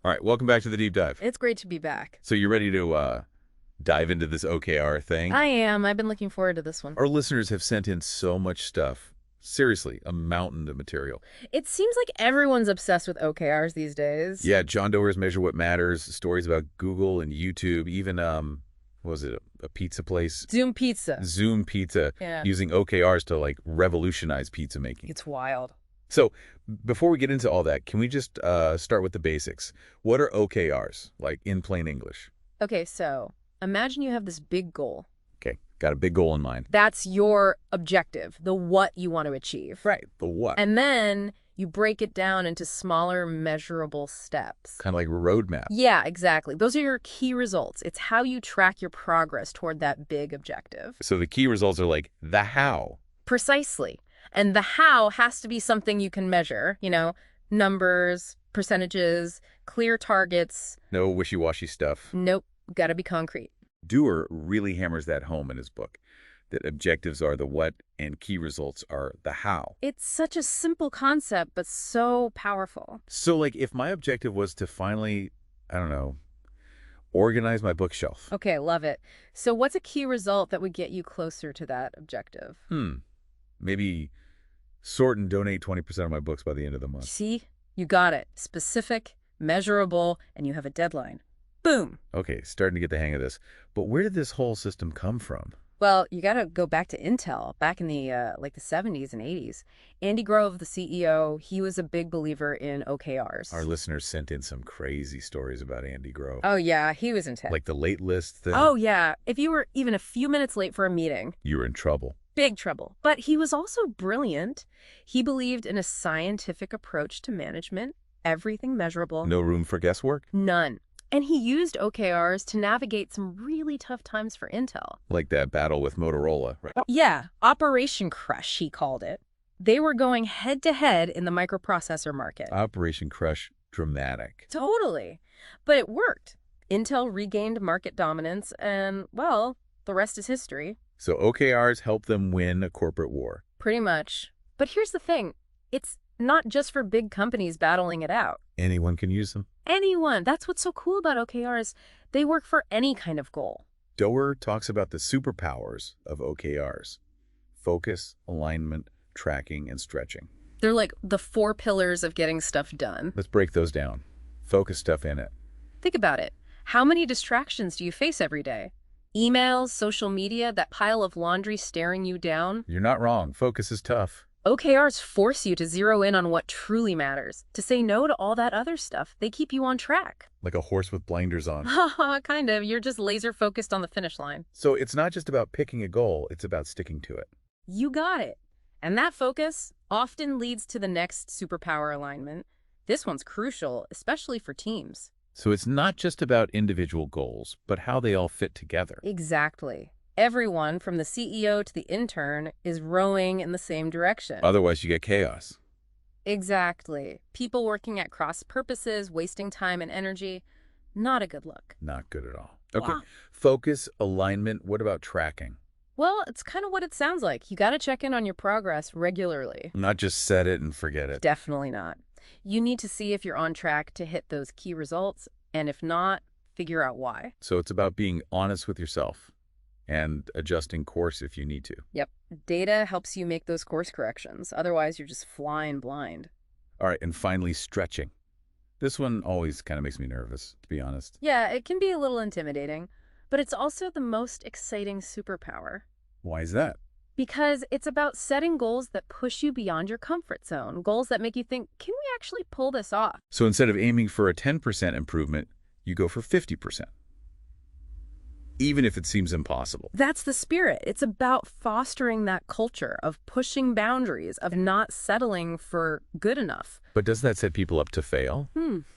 All right, welcome back to the deep dive. It's great to be back. So you ready to dive into this OKR thing? I am. I've been looking forward to this one. Our listeners have sent in so much stuff. Seriously, a mountain of material. It seems like everyone's obsessed with OKRs these days. Yeah, John Doerr's Measure What Matters, stories about Google and YouTube, even, what was it, a pizza place? Zoom Pizza. Zoom Pizza, Yeah. using OKRs to, like, revolutionize pizza making. It's wild. So before we get into all that, can we just start with the basics? What are OKRs, like, in plain English? Okay, so imagine you have this big goal. Okay, got a big goal in mind. That's your objective, the what you want to achieve. Right, the what? And then you break it down into smaller, measurable steps. Kind of like a roadmap. Yeah, exactly. Those are your key results. It's how you track your progress toward that big objective. So the key results are like the how. Precisely. And the how has to be something you can measure, numbers, percentages, clear targets. No wishy-washy stuff. Nope, gotta be concrete. Doerr really hammers that home in his book, that objectives are the what and key results are the how. It's such a simple concept, but so powerful. So, like, if my objective was to finally, I don't know, organize my bookshelf. Okay, love it. So what's a key result that would get you closer to that objective? Maybe sort and donate 20% of my books by the end of the month. See? You got it. Specific, measurable, and you have a deadline. Boom! Okay, starting to get the hang of this. But where did this whole system come from? Well, you got to go back to Intel, back in the the 70s and 80s. Andy Grove, the CEO, he was a big believer in OKRs. Our listeners sent in some crazy stories about Andy Grove. Oh, yeah, he was intense. Like the late list thing. Oh, yeah. If you were even a few minutes late for a meeting, You were in trouble. big trouble. But he was also brilliant. He believed in a scientific approach to management, everything measurable. No room for guesswork? None. And he used OKRs to navigate some really tough times for Intel. Like that battle with Motorola, right? Yeah, Operation Crush, he called it. They were going head-to-head in the microprocessor market. Operation Crush, dramatic. Totally. But it worked. Intel regained market dominance, and, well, the rest is history. So OKRs help them win a corporate war. Pretty much. But here's the thing. It's not just for big companies battling it out. Anyone can use them. Anyone. That's what's so cool about OKRs. They work for any kind of goal. Doerr talks about the superpowers of OKRs. Focus, alignment, tracking, and stretching. They're like the 4 pillars of getting stuff done. Let's break those down. Focus stuff in it. Think about it. How many distractions do you face every day? Emails, social media, that pile of laundry staring you down? You're not wrong. Focus is tough. OKRs force you to zero in on what truly matters, to say no to all that other stuff. They keep you on track. Like a horse with blinders on. Haha, kind of. You're just laser focused on the finish line. So it's not just about picking a goal, it's about sticking to it. You got it. And that focus often leads to the next superpower alignment. This one's crucial, especially for teams. So it's not just about individual goals, but how they all fit together. Exactly. Everyone, from the CEO to the intern, is rowing in the same direction. Otherwise, you get chaos. Exactly. People working at cross purposes, wasting time and energy. Not a good look. Not good at all. Okay. Wow. Focus, alignment. What about tracking? Well, it's kind of what it sounds like. You got to check in on your progress regularly. Not just set it and forget it. Definitely not. You need to see if you're on track to hit those key results, and if not, figure out why. So it's about being honest with yourself and adjusting course if you need to. Yep. Data helps you make those course corrections. Otherwise, you're just flying blind. All right, and finally, stretching. This one always kind of makes me nervous, to be honest. Yeah, it can be a little intimidating, but it's also the most exciting superpower. Why is that? Because it's about setting goals that push you beyond your comfort zone, goals that make you think, can we actually pull this off? So instead of aiming for a 10% improvement, you go for 50%. Even if it seems impossible. That's the spirit. It's about fostering that culture of pushing boundaries, of not settling for good enough. But does that set people up to fail?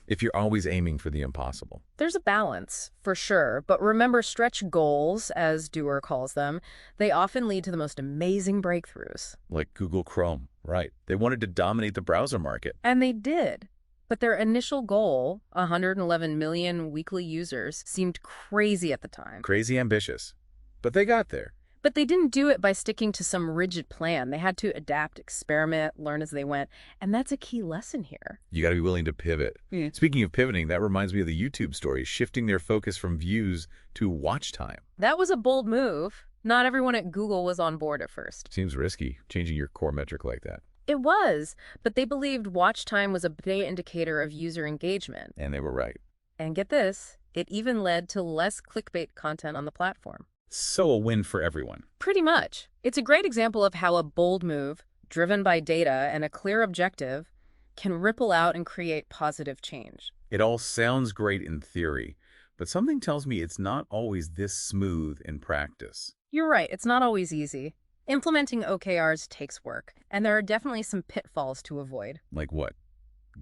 If you're always aiming for the impossible. There's a balance, for sure. But remember, stretch goals, as Doerr calls them, they often lead to the most amazing breakthroughs. Like Google Chrome, right. They wanted to dominate the browser market. And they did. But their initial goal, 111 million weekly users, seemed crazy at the time. Crazy ambitious. But they got there. But they didn't do it by sticking to some rigid plan. They had to adapt, experiment, learn as they went. And that's a key lesson here. You got to be willing to pivot. Speaking of pivoting, that reminds me of the YouTube story, shifting their focus from views to watch time. That was a bold move. Not everyone at Google was on board at first. Seems risky, changing your core metric like that. It was, but they believed watch time was a big indicator of user engagement. And they were right. And get this, it even led to less clickbait content on the platform. So a win for everyone. Pretty much. It's a great example of how a bold move, driven by data and a clear objective, can ripple out and create positive change. It all sounds great in theory, but something tells me it's not always this smooth in practice. You're right, it's not always easy. Implementing OKRs takes work, and there are definitely some pitfalls to avoid. Like what?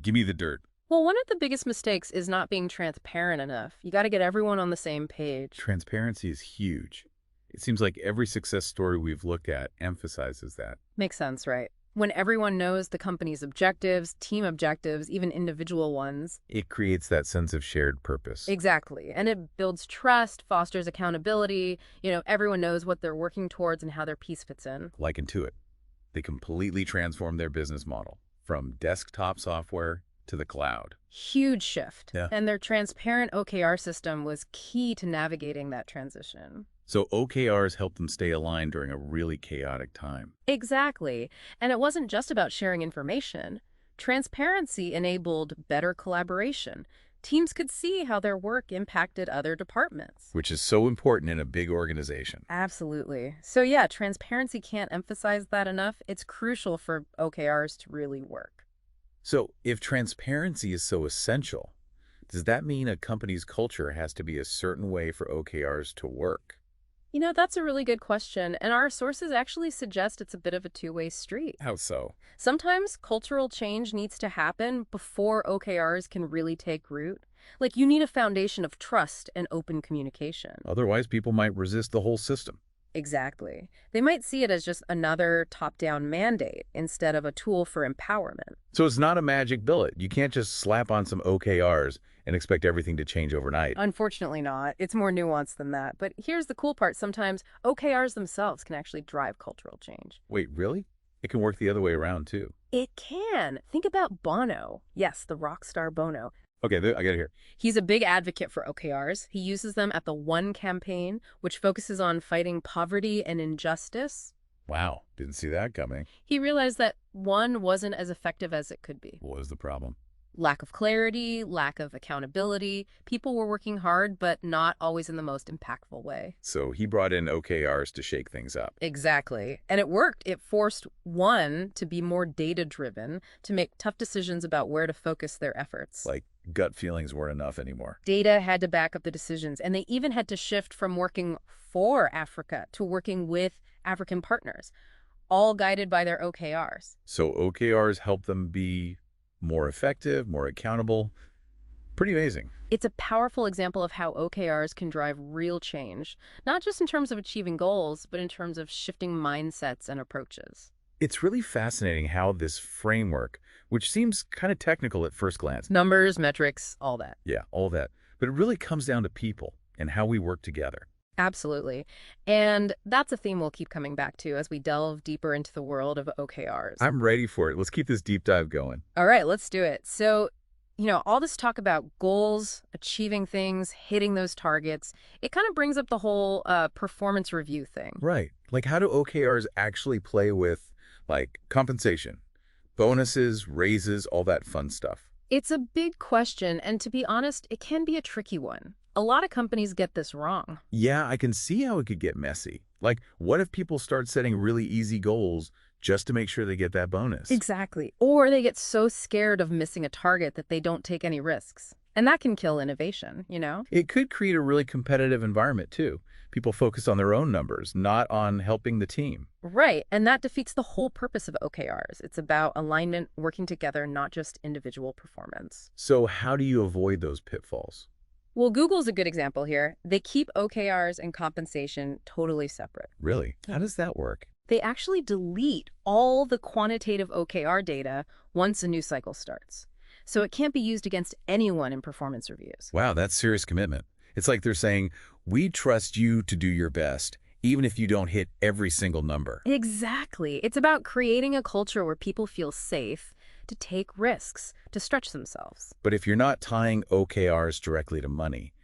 Give me the dirt. Well, one of the biggest mistakes is not being transparent enough. You got to get everyone on the same page. Transparency is huge. It seems like every success story we've looked at emphasizes that. Makes sense, right? When everyone knows the company's objectives, team objectives, even individual ones. It creates that sense of shared purpose. Exactly. And it builds trust, fosters accountability. Everyone knows what they're working towards and how their piece fits in. Like Intuit. They completely transformed their business model from desktop software to the cloud. Huge shift. Yeah. And their transparent OKR system was key to navigating that transition. So OKRs helped them stay aligned during a really chaotic time. Exactly. And it wasn't just about sharing information. Transparency enabled better collaboration. Teams could see how their work impacted other departments. Which is so important in a big organization. Absolutely. So yeah, transparency can't emphasize that enough. It's crucial for OKRs to really work. So if transparency is so essential, does that mean a company's culture has to be a certain way for OKRs to work? That's a really good question, and our sources actually suggest it's a bit of a two-way street. How so? Sometimes cultural change needs to happen before OKRs can really take root. Like, you need a foundation of trust and open communication. Otherwise, people might resist the whole system. Exactly. They might see it as just another top-down mandate instead of a tool for empowerment. So it's not a magic bullet. You can't just slap on some OKRs and expect everything to change overnight. Unfortunately not. It's more nuanced than that. But here's the cool part. Sometimes OKRs themselves can actually drive cultural change. Wait, really? It can work the other way around, too. It can. Think about Bono. Yes, the rock star Bono. Okay, I got it here. He's a big advocate for OKRs. He uses them at the One campaign, which focuses on fighting poverty and injustice. Wow, didn't see that coming. He realized that One wasn't as effective as it could be. What was the problem? Lack of clarity, lack of accountability. People were working hard, but not always in the most impactful way. So he brought in OKRs to shake things up. Exactly. And it worked. It forced One to be more data-driven, to make tough decisions about where to focus their efforts. Like gut feelings weren't enough anymore. Data had to back up the decisions, and they even had to shift from working for Africa to working with African partners, all guided by their OKRs. So OKRs help them be more effective, more accountable. Pretty amazing. It's a powerful example of how OKRs can drive real change, not just in terms of achieving goals, but in terms of shifting mindsets and approaches. It's really fascinating how this framework, which seems kind of technical at first glance. Numbers, metrics, all that. Yeah, all that. But it really comes down to people and how we work together. Absolutely. And that's a theme we'll keep coming back to as we delve deeper into the world of OKRs. I'm ready for it. Let's keep this deep dive going. All right, let's do it. So, all this talk about goals, achieving things, hitting those targets, it kind of brings up the whole performance review thing. Right. Like, how do OKRs actually play with, like, compensation, bonuses, raises, all that fun stuff? It's a big question, and to be honest, it can be a tricky one. A lot of companies get this wrong. Yeah, I can see how it could get messy. Like, what if people start setting really easy goals just to make sure they get that bonus? Exactly. Or they get so scared of missing a target that they don't take any risks. And that can kill innovation, It could create a really competitive environment, too. People focus on their own numbers, not on helping the team. Right. And that defeats the whole purpose of OKRs. It's about alignment, working together, not just individual performance. So how do you avoid those pitfalls? Well, Google's a good example here. They keep OKRs and compensation totally separate. Really? How does that work? They actually delete all the quantitative OKR data once a new cycle starts. So it can't be used against anyone in performance reviews. Wow, that's serious commitment. It's like they're saying, we trust you to do your best, even if you don't hit every single number. Exactly. It's about creating a culture where people feel safe to take risks, to stretch themselves. But if you're not tying OKRs directly to money,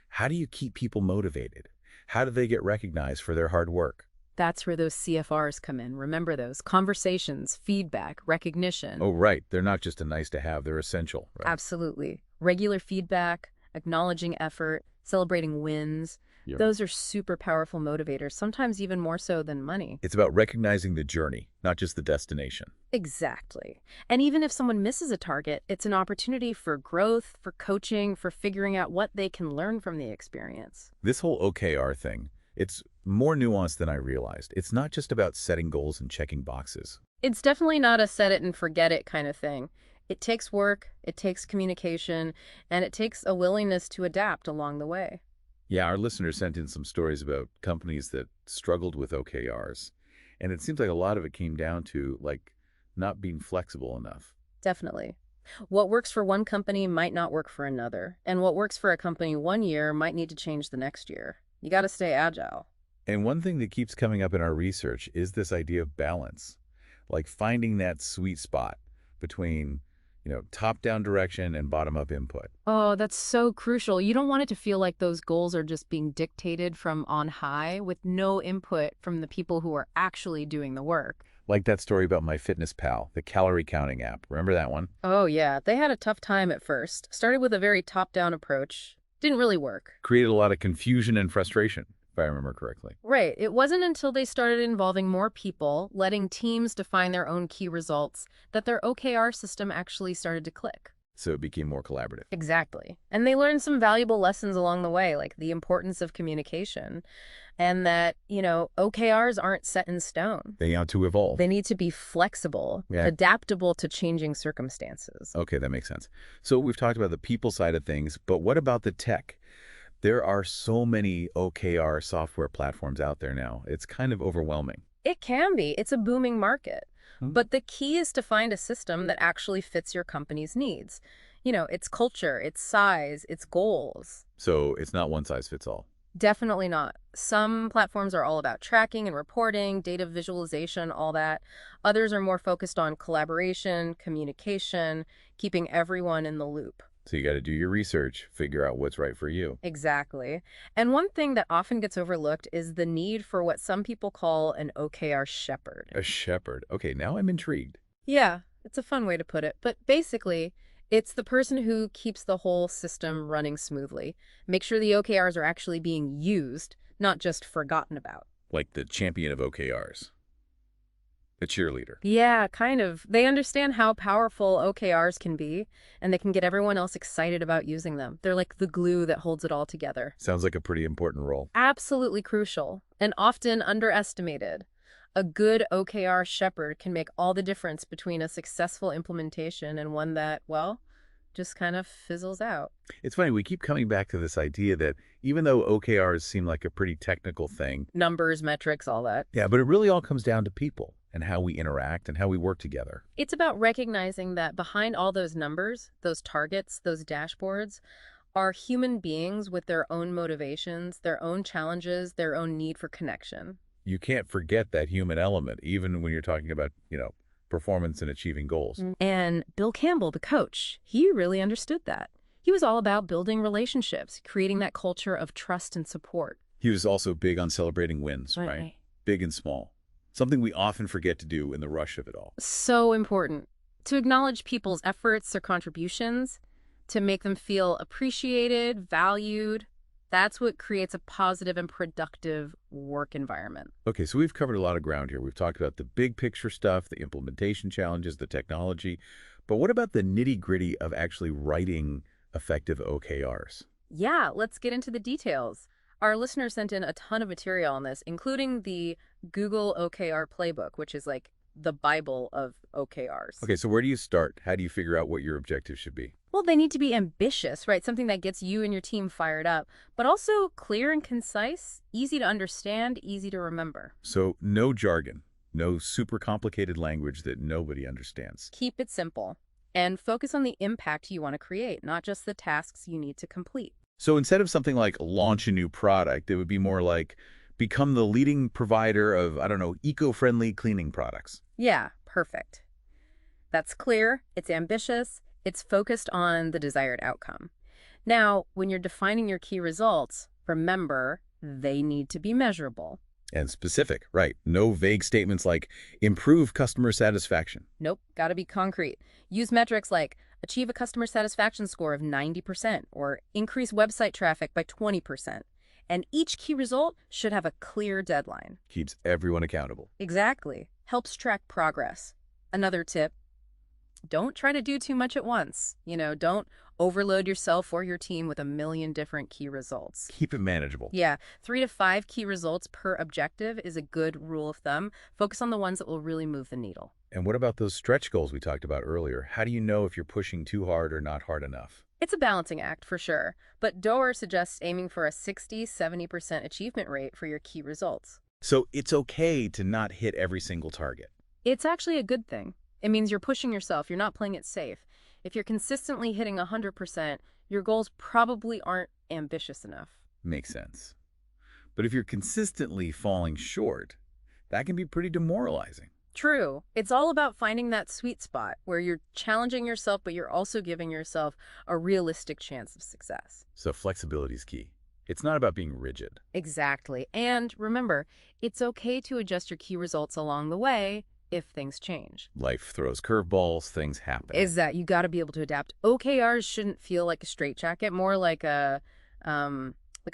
how do you keep people motivated? How do they get recognized for their hard work? That's where those CFRs come in. Remember those conversations, feedback, recognition. Oh, right. They're not just a nice to have, they're essential, right? Absolutely. Regular feedback, acknowledging effort, celebrating wins. Yep. Those are super powerful motivators, sometimes even more so than money. It's about recognizing the journey, not just the destination. Exactly. And even if someone misses a target, it's an opportunity for growth, for coaching, for figuring out what they can learn from the experience. This whole OKR thing, it's more nuanced than I realized. It's not just about setting goals and checking boxes. It's definitely not a set it and forget it kind of thing. It takes work, it takes communication, and it takes a willingness to adapt along the way. Yeah, our listeners sent in some stories about companies that struggled with OKRs. And it seems like a lot of it came down to, like, not being flexible enough. Definitely. What works for one company might not work for another, and what works for a company one year might need to change the next year. You got to stay agile. And one thing that keeps coming up in our research is this idea of balance, like finding that sweet spot between, top-down direction and bottom-up input. Oh, that's so crucial. You don't want it to feel like those goals are just being dictated from on high with no input from the people who are actually doing the work. Like that story about MyFitnessPal, the calorie counting app. Remember that one? Oh, yeah. They had a tough time at first. Started with a very top-down approach. Didn't really work. Created a lot of confusion and frustration, if I remember correctly. Right. It wasn't until they started involving more people, letting teams define their own key results, that their OKR system actually started to click. So it became more collaborative. Exactly. And they learned some valuable lessons along the way, like the importance of communication and that, OKRs aren't set in stone. They have to evolve. They need to be flexible, Yeah. adaptable to changing circumstances. Okay, that makes sense. So we've talked about the people side of things, but what about the tech? There are so many OKR software platforms out there now. It's kind of overwhelming. It can be. It's a booming market. But the key is to find a system that actually fits your company's needs. Its culture, its size, its goals. So it's not one size fits all. Definitely not. Some platforms are all about tracking and reporting, data visualization, all that. Others are more focused on collaboration, communication, keeping everyone in the loop. So you got to do your research, figure out what's right for you. Exactly. And one thing that often gets overlooked is the need for what some people call an OKR shepherd. A shepherd. Okay, now I'm intrigued. Yeah, it's a fun way to put it. But basically, it's the person who keeps the whole system running smoothly. Make sure the OKRs are actually being used, not just forgotten about. Like the champion of OKRs. The cheerleader. Yeah, kind of. They understand how powerful OKRs can be, and they can get everyone else excited about using them. They're like the glue that holds it all together. Sounds like a pretty important role. Absolutely crucial, and often underestimated. A good OKR shepherd can make all the difference between a successful implementation and one that, well, just kind of fizzles out. It's funny, we keep coming back to this idea that even though OKRs seem like a pretty technical thing, Numbers, metrics, all that. yeah, but it really all comes down to people and how we interact and how we work together. It's about recognizing that behind all those numbers, those targets, those dashboards, are human beings with their own motivations, their own challenges, their own need for connection. You can't forget that human element, even when you're talking about, performance and achieving goals. And Bill Campbell, the coach, he really understood that. He was all about building relationships, creating that culture of trust and support. He was also big on celebrating wins, right? Big and small. Something we often forget to do in the rush of it all. So important. To acknowledge people's efforts, their contributions, to make them feel appreciated, valued. That's what creates a positive and productive work environment. Okay, so we've covered a lot of ground here. We've talked about the big picture stuff, the implementation challenges, the technology. But what about the nitty-gritty of actually writing effective OKRs? Yeah, let's get into the details. Our listeners sent in a ton of material on this, including the Google OKR playbook, which is like the Bible of OKRs. Okay, so where do you start? How do you figure out what your objectives should be? Well, they need to be ambitious, right? Something that gets you and your team fired up, but also clear and concise, easy to understand, easy to remember. So no jargon, no super complicated language that nobody understands. Keep it simple and focus on the impact you want to create, not just the tasks you need to complete. So instead of something like launch a new product, it would be more like Become the leading provider of, I don't know, eco-friendly cleaning products. Yeah, perfect. That's clear, it's ambitious, it's focused on the desired outcome. Now, when you're defining your key results, remember, they need to be measurable. And specific, right. No vague statements like improve customer satisfaction. Nope, gotta be concrete. Use metrics like achieve a customer satisfaction score of 90% or increase website traffic by 20%. And each key result should have a clear deadline. Keeps everyone accountable. Exactly. Helps track progress. Another tip, don't try to do too much at once. Don't overload yourself or your team with a million different key results. Keep it manageable. Yeah, 3 to 5 key results per objective is a good rule of thumb. Focus on the ones that will really move the needle. And what about those stretch goals we talked about earlier? How do you know if you're pushing too hard or not hard enough? It's a balancing act for sure, but Doerr suggests aiming for a 60–70% achievement rate for your key results. So it's okay to not hit every single target. It's actually a good thing. It means you're pushing yourself, you're not playing it safe. If you're consistently hitting 100%, your goals probably aren't ambitious enough. Makes sense. But if you're consistently falling short, that can be pretty demoralizing. True. It's all about finding that sweet spot where you're challenging yourself, but you're also giving yourself a realistic chance of success. So flexibility is key. It's not about being rigid. Exactly. And remember, it's okay to adjust your key results along the way if things change. Life throws curveballs, things happen. Is that you got to be able to adapt. OKRs shouldn't feel like a straitjacket, more like a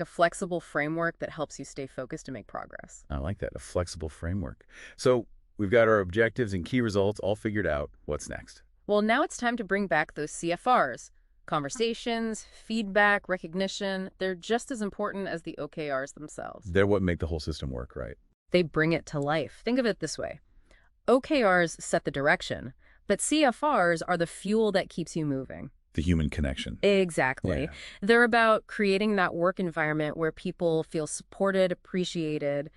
flexible framework that helps you stay focused and make progress. I like that, a flexible framework. So we've got our objectives and key results all figured out. What's next? Well, now it's time to bring back those CFRs. Conversations, feedback, recognition, they're just as important as the OKRs themselves. They're what make the whole system work, right? They bring it to life. Think of it this way. OKRs set the direction, but CFRs are the fuel that keeps you moving. The human connection. Exactly. Yeah. They're about creating that work environment where people feel supported, appreciated,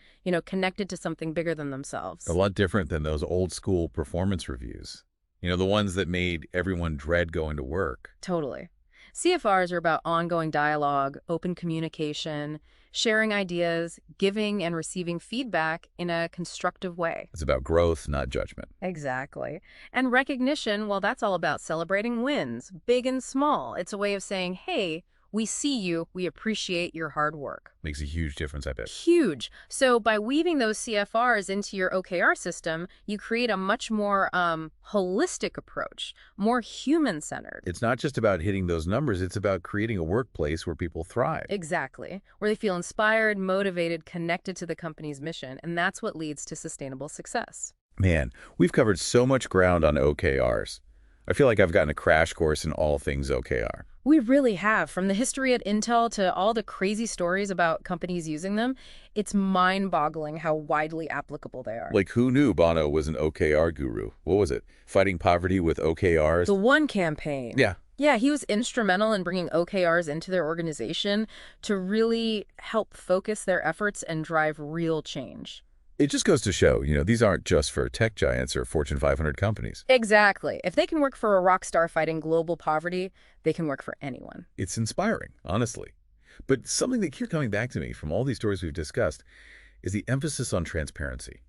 connected to something bigger than themselves. A lot different than those old school performance reviews. The ones that made everyone dread going to work. Totally. CFRs are about ongoing dialogue, open communication, sharing ideas, giving and receiving feedback in a constructive way. It's about growth, not judgment. Exactly. And recognition, well, that's all about celebrating wins, big and small. It's a way of saying, hey, we see you, we appreciate your hard work. Makes a huge difference, I bet. Huge. So by weaving those CFRs into your OKR system, you create a much more holistic approach, more human-centered. It's not just about hitting those numbers, it's about creating a workplace where people thrive. Exactly. Where they feel inspired, motivated, connected to the company's mission, and that's what leads to sustainable success. Man, we've covered so much ground on OKRs. I feel like I've gotten a crash course in all things OKR. We really have. From the history at Intel to all the crazy stories about companies using them, it's mind-boggling how widely applicable they are. Like, who knew Bono was an OKR guru? What was it? Fighting poverty with OKRs? The One campaign. Yeah. Yeah, he was instrumental in bringing OKRs into their organization to really help focus their efforts and drive real change. It just goes to show, these aren't just for tech giants or Fortune 500 companies. Exactly. If they can work for a rock star fighting global poverty, they can work for anyone. It's inspiring, honestly. But something that keeps coming back to me from all these stories we've discussed is the emphasis on transparency.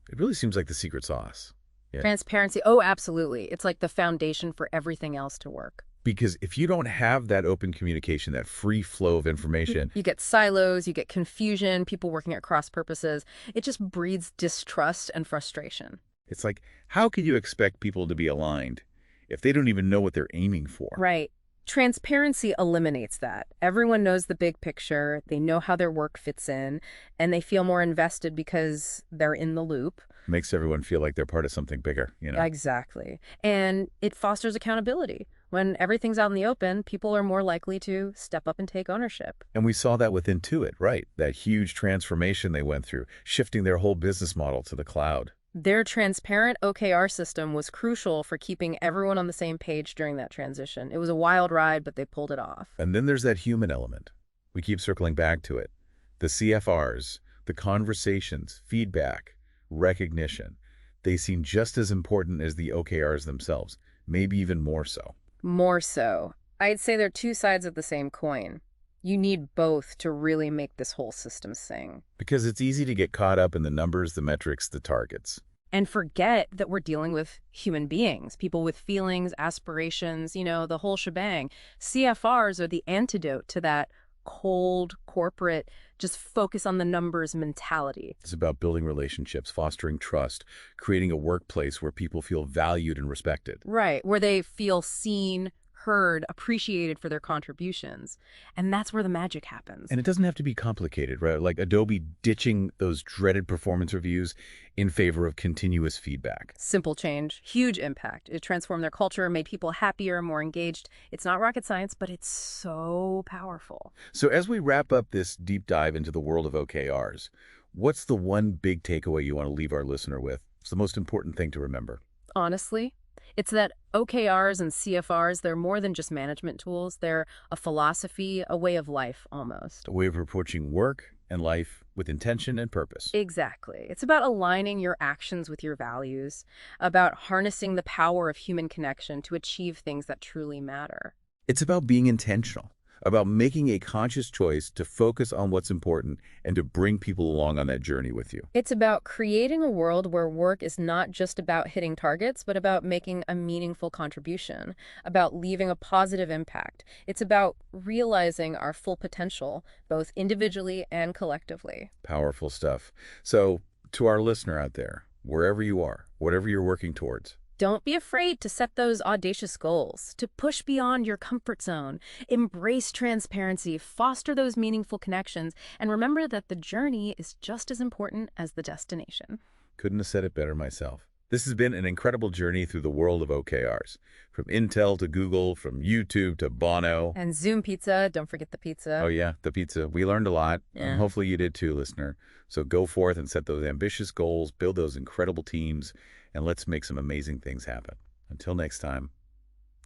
It really seems like the secret sauce. Yeah. Transparency. Oh, absolutely. It's like the foundation for everything else to work. Because if you don't have that open communication, that free flow of information... You get silos, you get confusion, people working at cross purposes. It just breeds distrust and frustration. It's like, how can you expect people to be aligned if they don't even know what they're aiming for? Right. Transparency eliminates that. Everyone knows the big picture, they know how their work fits in, and they feel more invested because they're in the loop. Makes everyone feel like they're part of something bigger, Exactly. And it fosters accountability. When everything's out in the open, people are more likely to step up and take ownership. And we saw that with Intuit, right? That huge transformation they went through, shifting their whole business model to the cloud. Their transparent OKR system was crucial for keeping everyone on the same page during that transition. It was a wild ride, but they pulled it off. And then there's that human element. We keep circling back to it. The CFRs, the conversations, feedback, recognition, they seem just as important as the OKRs themselves, maybe even more so. More so. I'd say they're two sides of the same coin. You need both to really make this whole system sing. Because it's easy to get caught up in the numbers, the metrics, the targets. And forget that we're dealing with human beings, people with feelings, aspirations, the whole shebang. CFRs are the antidote to that cold, corporate, just focus on the numbers mentality. It's about building relationships, fostering trust, creating a workplace where people feel valued and respected. Right, where they feel seen, heard, appreciated for their contributions. And that's where the magic happens. And it doesn't have to be complicated, right? Like Adobe ditching those dreaded performance reviews in favor of continuous feedback. Simple change, huge impact. It transformed their culture, made people happier, more engaged. It's not rocket science, but it's so powerful. So as we wrap up this deep dive into the world of OKRs, what's the one big takeaway you want to leave our listener with? It's the most important thing to remember. Honestly, it's that OKRs and CFRs, they're more than just management tools. They're a philosophy, a way of life almost. A way of approaching work and life with intention and purpose. Exactly. It's about aligning your actions with your values, about harnessing the power of human connection to achieve things that truly matter. It's about being intentional, about making a conscious choice to focus on what's important and to bring people along on that journey with you. It's about creating a world where work is not just about hitting targets, but about making a meaningful contribution, about leaving a positive impact. It's about realizing our full potential, both individually and collectively. Powerful stuff. So, to our listener out there, wherever you are, whatever you're working towards, Don't be afraid to set those audacious goals, to push beyond your comfort zone, embrace transparency, foster those meaningful connections, and remember that the journey is just as important as the destination. couldn't have said it better myself. This has been an incredible journey through the world of OKRs. From Intel to Google, from YouTube to Bono. And Zoom pizza, don't forget the pizza. Oh yeah, the pizza. We learned a lot. Yeah. And hopefully you did too, listener. So go forth and set those ambitious goals, build those incredible teams, and let's make some amazing things happen. Until next time,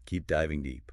keep diving deep.